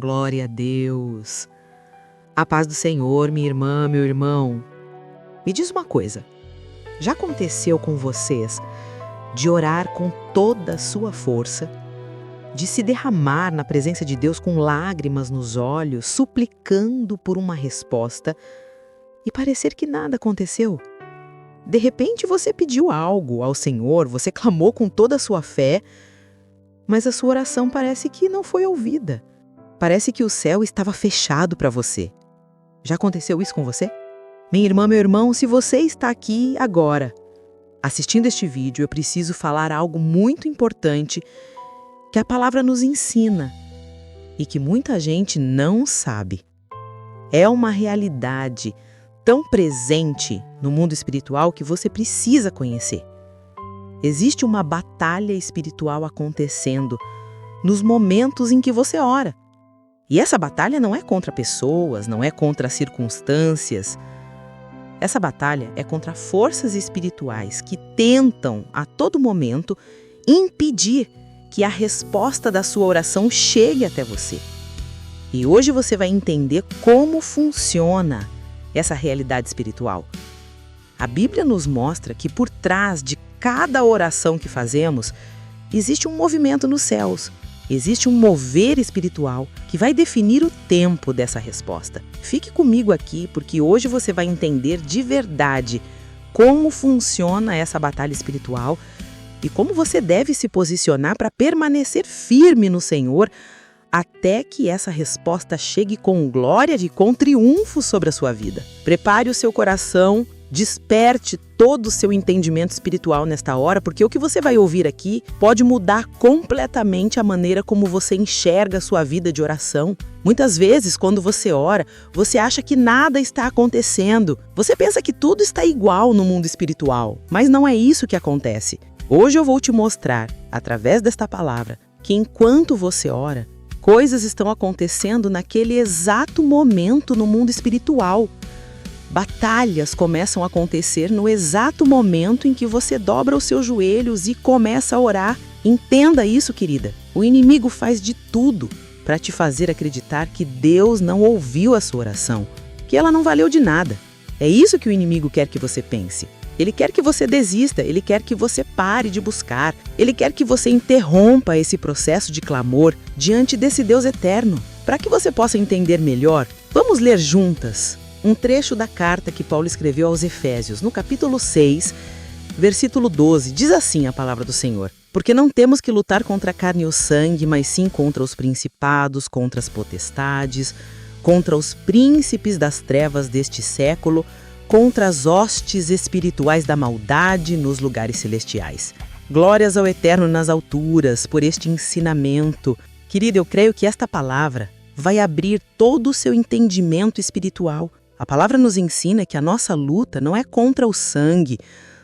Glória a Deus. A paz do Senhor, minha irmã, meu irmão. Me diz uma coisa. Já aconteceu com vocês de orar com toda a sua força, de se derramar na presença de Deus com lágrimas nos olhos, suplicando por uma resposta e parecer que nada aconteceu? De repente você pediu algo ao Senhor, você clamou com toda a sua fé, mas a sua oração parece que não foi ouvida. Parece que o céu estava fechado para você. Já aconteceu isso com você? Minha irmã, meu irmão, se você está aqui agora, assistindo este vídeo, eu preciso falar algo muito importante que a palavra nos ensina e que muita gente não sabe. É uma realidade tão presente no mundo espiritual que você precisa conhecer. Existe uma batalha espiritual acontecendo nos momentos em que você ora. E essa batalha não é contra pessoas, não é contra circunstâncias. Essa batalha é contra forças espirituais que tentam, a todo momento, impedir que a resposta da sua oração chegue até você. E hoje você vai entender como funciona essa realidade espiritual. A Bíblia nos mostra que por trás de cada oração que fazemos, existe um movimento nos céus. Existe um mover espiritual que vai definir o tempo dessa resposta. Fique comigo aqui, porque hoje você vai entender de verdade como funciona essa batalha espiritual e como você deve se posicionar para permanecer firme no Senhor até que essa resposta chegue com glória e com triunfo sobre a sua vida. Prepare o seu coração, desperte todo o seu entendimento espiritual nesta hora, porque o que você vai ouvir aqui pode mudar completamente a maneira como você enxerga a sua vida de oração. Muitas vezes, quando você ora, você acha que nada está acontecendo. Você pensa que tudo está igual no mundo espiritual, mas não é isso que acontece. Hoje eu vou te mostrar, através desta palavra, que enquanto você ora, coisas estão acontecendo naquele exato momento no mundo espiritual. Batalhas começam a acontecer no exato momento em que você dobra os seus joelhos e começa a orar. Entenda isso, querida. O inimigo faz de tudo para te fazer acreditar que Deus não ouviu a sua oração, que ela não valeu de nada. É isso que o inimigo quer que você pense. Ele quer que você desista, ele quer que você pare de buscar, ele quer que você interrompa esse processo de clamor diante desse Deus eterno. Para que você possa entender melhor, vamos ler juntas um trecho da carta que Paulo escreveu aos Efésios, no capítulo 6, versículo 12, diz assim a palavra do Senhor: porque não temos que lutar contra a carne e o sangue, mas sim contra os principados, contra as potestades, contra os príncipes das trevas deste século, contra as hostes espirituais da maldade nos lugares celestiais. Glórias ao Eterno nas alturas por este ensinamento. Querida, eu creio que esta palavra vai abrir todo o seu entendimento espiritual. A palavra nos ensina que a nossa luta não é contra o sangue,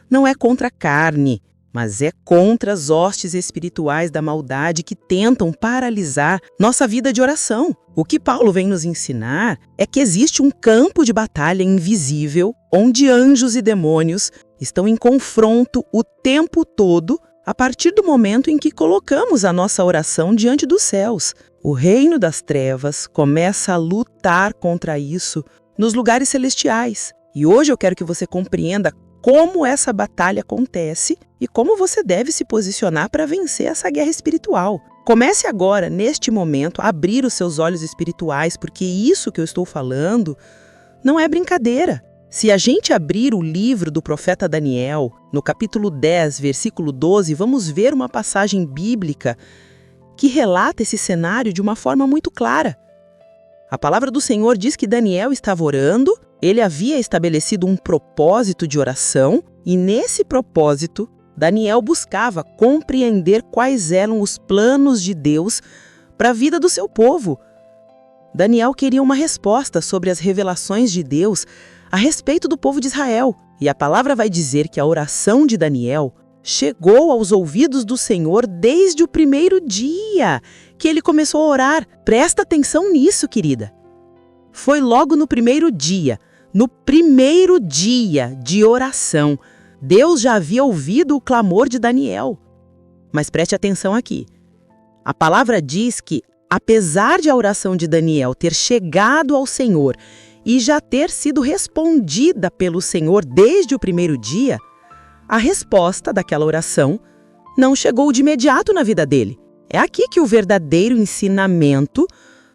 não é contra a carne, mas é contra as hostes espirituais da maldade que tentam paralisar nossa vida de oração. O que Paulo vem nos ensinar é que existe um campo de batalha invisível, onde anjos e demônios estão em confronto o tempo todo, a partir do momento em que colocamos a nossa oração diante dos céus. O reino das trevas começa a lutar contra isso nos lugares celestiais. E hoje eu quero que você compreenda como essa batalha acontece e como você deve se posicionar para vencer essa guerra espiritual. Comece agora, neste momento, a abrir os seus olhos espirituais, porque isso que eu estou falando não é brincadeira. Se a gente abrir o livro do profeta Daniel, no capítulo 10, versículo 12, vamos ver uma passagem bíblica que relata esse cenário de uma forma muito clara. A palavra do Senhor diz que Daniel estava orando, ele havia estabelecido um propósito de oração e nesse propósito, Daniel buscava compreender quais eram os planos de Deus para a vida do seu povo. Daniel queria uma resposta sobre as revelações de Deus a respeito do povo de Israel. E a palavra vai dizer que a oração de Daniel chegou aos ouvidos do Senhor desde o primeiro dia que ele começou a orar. Presta atenção nisso, querida. Foi logo no primeiro dia de oração. Deus já havia ouvido o clamor de Daniel. Mas preste atenção aqui. A palavra diz que Apesar de a oração de Daniel ter chegado ao Senhor e já ter sido respondida pelo Senhor desde o primeiro dia, a resposta daquela oração não chegou de imediato na vida dele. É aqui que o verdadeiro ensinamento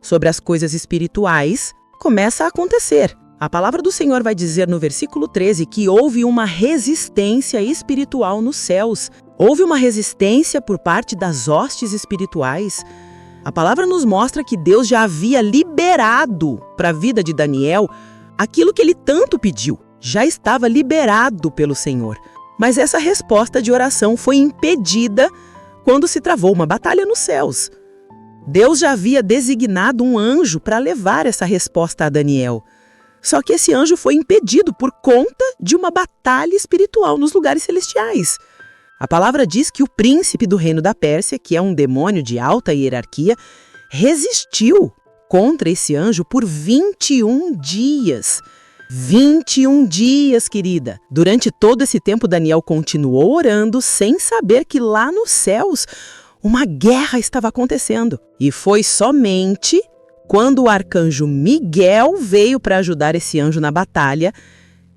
sobre as coisas espirituais começa a acontecer. A palavra do Senhor vai dizer no versículo 13 que houve uma resistência espiritual nos céus. Houve uma resistência por parte das hostes espirituais. A palavra nos mostra que Deus já havia liberado para a vida de Daniel aquilo que ele tanto pediu. Já estava liberado pelo Senhor. Mas essa resposta de oração foi impedida quando se travou uma batalha nos céus. Deus já havia designado um anjo para levar essa resposta a Daniel. Só que esse anjo foi impedido por conta de uma batalha espiritual nos lugares celestiais. A palavra diz que o príncipe do reino da Pérsia, que é um demônio de alta hierarquia, resistiu contra esse anjo por 21 dias. 21 dias, querida. Durante todo esse tempo, Daniel continuou orando sem saber que lá nos céus uma guerra estava acontecendo. E foi somente quando o arcanjo Miguel veio para ajudar esse anjo na batalha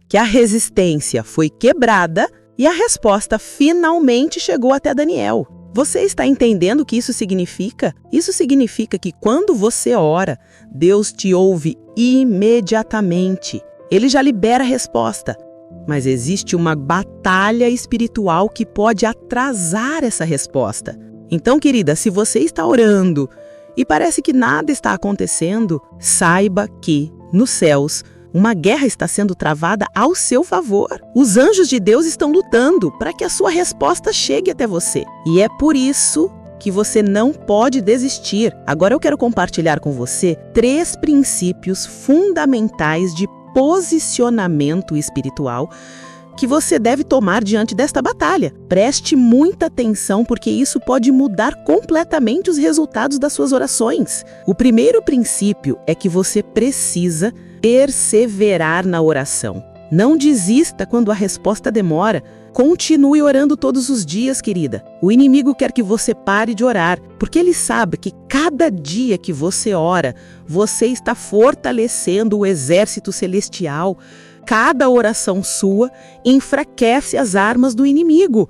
que a resistência foi quebrada e a resposta finalmente chegou até Daniel. Você está entendendo o que isso significa? Isso significa que quando você ora, Deus te ouve imediatamente. Ele já libera a resposta, mas existe uma batalha espiritual que pode atrasar essa resposta. Então, querida, se você está orando e parece que nada está acontecendo, saiba que, nos céus, uma guerra está sendo travada ao seu favor. Os anjos de Deus estão lutando para que a sua resposta chegue até você. E é por isso que você não pode desistir. Agora eu quero compartilhar com você 3 princípios fundamentais de posicionamento espiritual que você deve tomar diante desta batalha. Preste muita atenção, porque isso pode mudar completamente os resultados das suas orações. O primeiro princípio é que você precisa perseverar na oração. Não desista quando a resposta demora. Continue orando todos os dias, querida. O inimigo quer que você pare de orar, porque ele sabe que cada dia que você ora, você está fortalecendo o exército celestial. Cada oração sua enfraquece as armas do inimigo.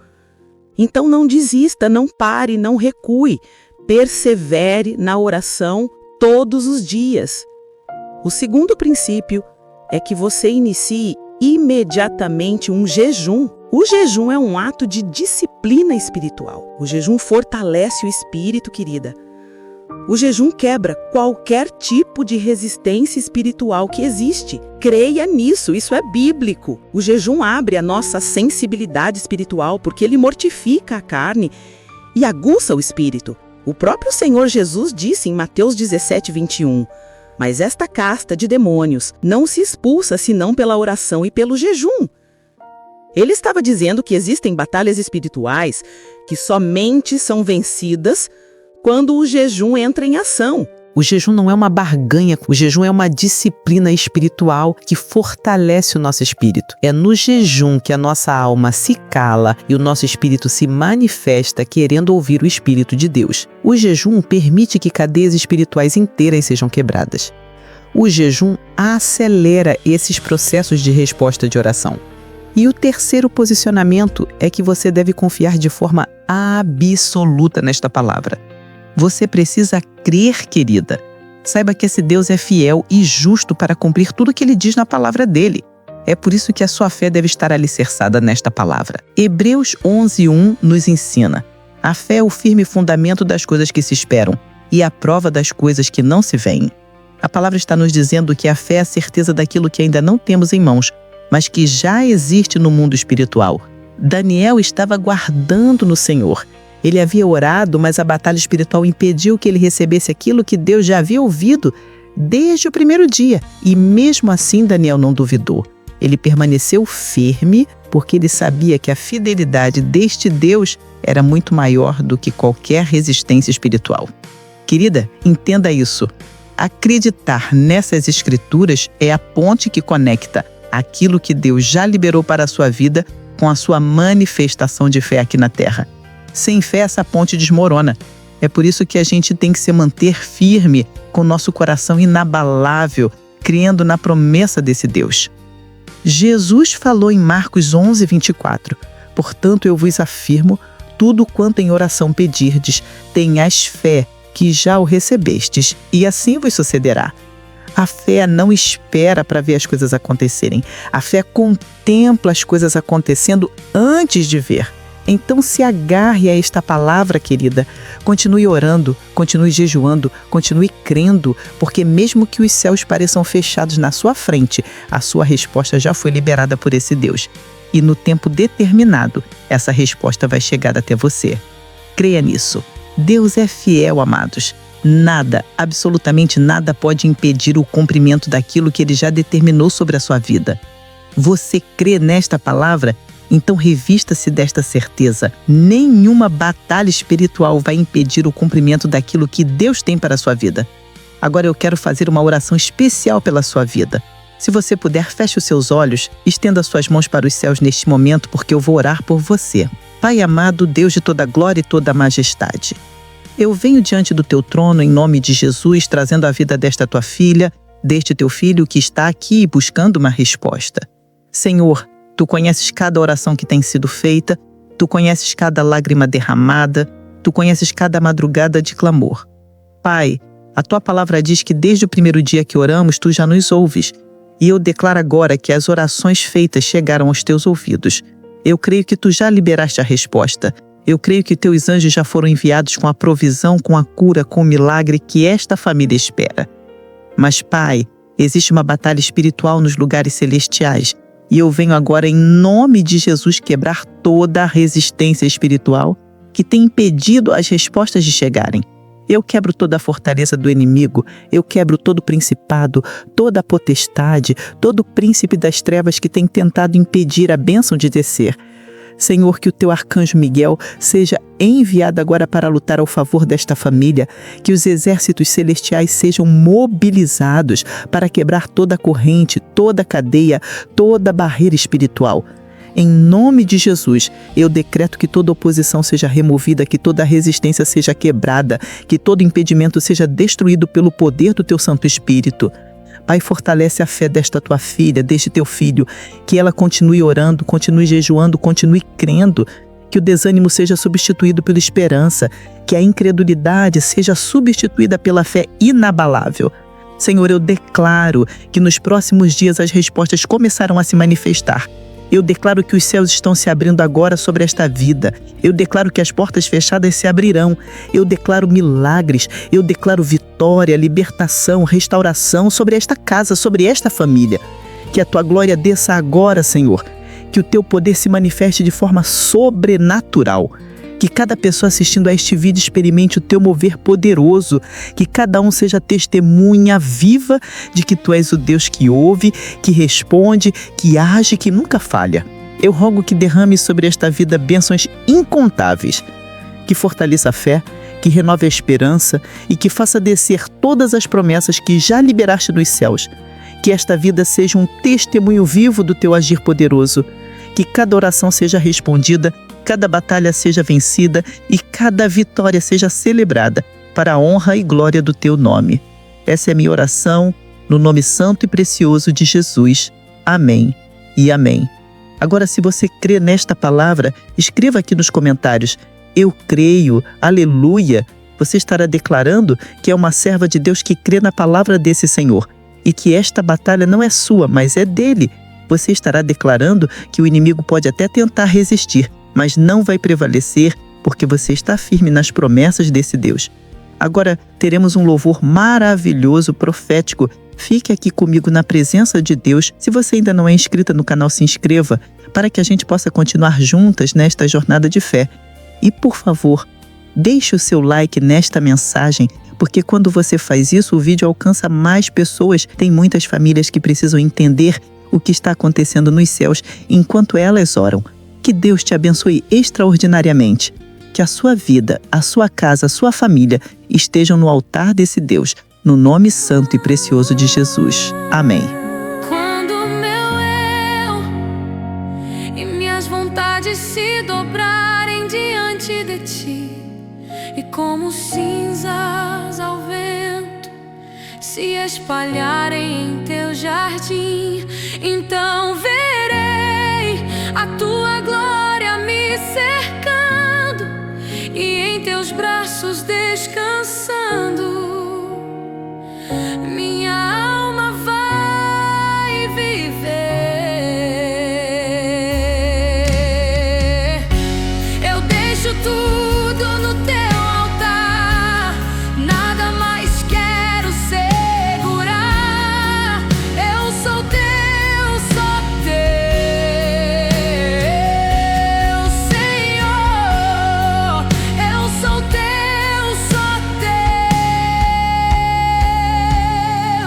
Então não desista, não pare, não recue. Persevere na oração todos os dias. O segundo princípio é que você inicie imediatamente um jejum. O jejum é um ato de disciplina espiritual. O jejum fortalece o espírito, querida. O jejum quebra qualquer tipo de resistência espiritual que existe. Creia nisso, isso é bíblico. O jejum abre a nossa sensibilidade espiritual porque ele mortifica a carne e aguça o espírito. O próprio Senhor Jesus disse em Mateus 17:21, mas esta casta de demônios não se expulsa senão pela oração e pelo jejum. Ele estava dizendo que existem batalhas espirituais que somente são vencidas quando o jejum entra em ação. O jejum não é uma barganha, o jejum é uma disciplina espiritual que fortalece o nosso espírito. É no jejum que a nossa alma se cala e o nosso espírito se manifesta querendo ouvir o Espírito de Deus. O jejum permite que cadeias espirituais inteiras sejam quebradas. O jejum acelera esses processos de resposta de oração. E o terceiro posicionamento é que você deve confiar de forma absoluta nesta palavra. Você precisa crer, querida. Saiba que esse Deus é fiel e justo para cumprir tudo o que ele diz na palavra dele. É por isso que a sua fé deve estar alicerçada nesta palavra. Hebreus 11:1 nos ensina: a fé é o firme fundamento das coisas que se esperam e a prova das coisas que não se veem. A palavra está nos dizendo que a fé é a certeza daquilo que ainda não temos em mãos, mas que já existe no mundo espiritual. Daniel estava guardando no Senhor. Ele havia orado, mas a batalha espiritual impediu que ele recebesse aquilo que Deus já havia ouvido desde o primeiro dia. E mesmo assim, Daniel não duvidou. Ele permaneceu firme, porque ele sabia que a fidelidade deste Deus era muito maior do que qualquer resistência espiritual. Querida, entenda isso. Acreditar nessas escrituras é a ponte que conecta aquilo que Deus já liberou para a sua vida com a sua manifestação de fé aqui na terra. Sem fé, essa ponte desmorona. É por isso que a gente tem que se manter firme, com o nosso coração inabalável, crendo na promessa desse Deus. Jesus falou em Marcos 11, 24. Portanto, eu vos afirmo, tudo quanto em oração pedirdes, tenhais fé, que já o recebestes, e assim vos sucederá. A fé não espera para ver as coisas acontecerem. A fé contempla as coisas acontecendo antes de ver. Então se agarre a esta palavra, querida. Continue orando, continue jejuando, continue crendo, porque mesmo que os céus pareçam fechados na sua frente, a sua resposta já foi liberada por esse Deus. E no tempo determinado, essa resposta vai chegar até você. Creia nisso. Deus é fiel, amados. Nada, absolutamente nada pode impedir o cumprimento daquilo que Ele já determinou sobre a sua vida. Você crê nesta palavra? Então revista-se desta certeza. Nenhuma batalha espiritual vai impedir o cumprimento daquilo que Deus tem para a sua vida. Agora eu quero fazer uma oração especial pela sua vida. Se você puder, feche os seus olhos, estenda suas mãos para os céus neste momento, porque eu vou orar por você. Pai amado, Deus de toda glória e toda majestade, eu venho diante do teu trono em nome de Jesus, trazendo a vida desta tua filha, deste teu filho que está aqui buscando uma resposta. Senhor, tu conheces cada oração que tem sido feita, tu conheces cada lágrima derramada, tu conheces cada madrugada de clamor. Pai, a tua palavra diz que desde o primeiro dia que oramos, tu já nos ouves. E eu declaro agora que as orações feitas chegaram aos teus ouvidos. Eu creio que tu já liberaste a resposta. Eu creio que teus anjos já foram enviados com a provisão, com a cura, com o milagre que esta família espera. Mas, Pai, existe uma batalha espiritual nos lugares celestiais. E eu venho agora, em nome de Jesus, quebrar toda a resistência espiritual que tem impedido as respostas de chegarem. Eu quebro toda a fortaleza do inimigo, eu quebro todo o principado, toda a potestade, todo o príncipe das trevas que tem tentado impedir a bênção de descer. Senhor, que o teu arcanjo Miguel seja enviado agora para lutar ao favor desta família, que os exércitos celestiais sejam mobilizados para quebrar toda a corrente, toda a cadeia, toda a barreira espiritual. Em nome de Jesus, eu decreto que toda oposição seja removida, que toda resistência seja quebrada, que todo impedimento seja destruído pelo poder do teu Santo Espírito. Pai, fortalece a fé desta tua filha, deste teu filho, que ela continue orando, continue jejuando, continue crendo, que o desânimo seja substituído pela esperança, que a incredulidade seja substituída pela fé inabalável. Senhor, eu declaro que nos próximos dias as respostas começarão a se manifestar. Eu declaro que os céus estão se abrindo agora sobre esta vida. Eu declaro que as portas fechadas se abrirão. Eu declaro milagres. Eu declaro vitória, libertação, restauração sobre esta casa, sobre esta família. Que a tua glória desça agora, Senhor. Que o teu poder se manifeste de forma sobrenatural. Que cada pessoa assistindo a este vídeo experimente o teu mover poderoso. Que cada um seja testemunha viva de que tu és o Deus que ouve, que responde, que age, que nunca falha. Eu rogo que derrame sobre esta vida bênçãos incontáveis. Que fortaleça a fé, que renove a esperança e que faça descer todas as promessas que já liberaste nos céus. Que esta vida seja um testemunho vivo do teu agir poderoso. Que cada oração seja respondida, cada batalha seja vencida e cada vitória seja celebrada para a honra e glória do teu nome. Essa é a minha oração, no nome santo e precioso de Jesus. Amém e amém. Agora, se você crê nesta palavra, escreva aqui nos comentários: eu creio, aleluia. Você estará declarando que é uma serva de Deus que crê na palavra desse Senhor e que esta batalha não é sua, mas é dele. Você estará declarando que o inimigo pode até tentar resistir, mas não vai prevalecer, porque você está firme nas promessas desse Deus. Agora teremos um louvor maravilhoso, profético. Fique aqui comigo na presença de Deus. Se você ainda não é inscrita no canal, se inscreva, para que a gente possa continuar juntas nesta jornada de fé. E, por favor, deixe o seu like nesta mensagem, porque quando você faz isso, o vídeo alcança mais pessoas. Tem muitas famílias que precisam entender o que está acontecendo nos céus enquanto elas oram. Que Deus te abençoe extraordinariamente. Que a sua vida, a sua casa, a sua família estejam no altar desse Deus, no nome santo e precioso de Jesus. Amém. Quando meu eu e minhas vontades se dobrarem diante de ti, e como cinzas ao vento se espalharem em teu jardim. Então verei a tua glória me cercando e em teus braços descansando. Minha alma vai viver. Eu deixo tudo no teu altar, nada mais quero segurar. Eu sou teu, só teu, Senhor. Eu sou teu, só teu,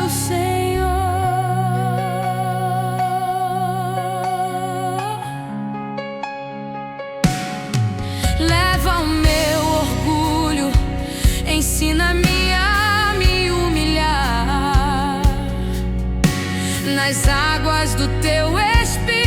Senhor. Leva o meu orgulho, ensina-me a me humilhar nas águas do teu Espírito.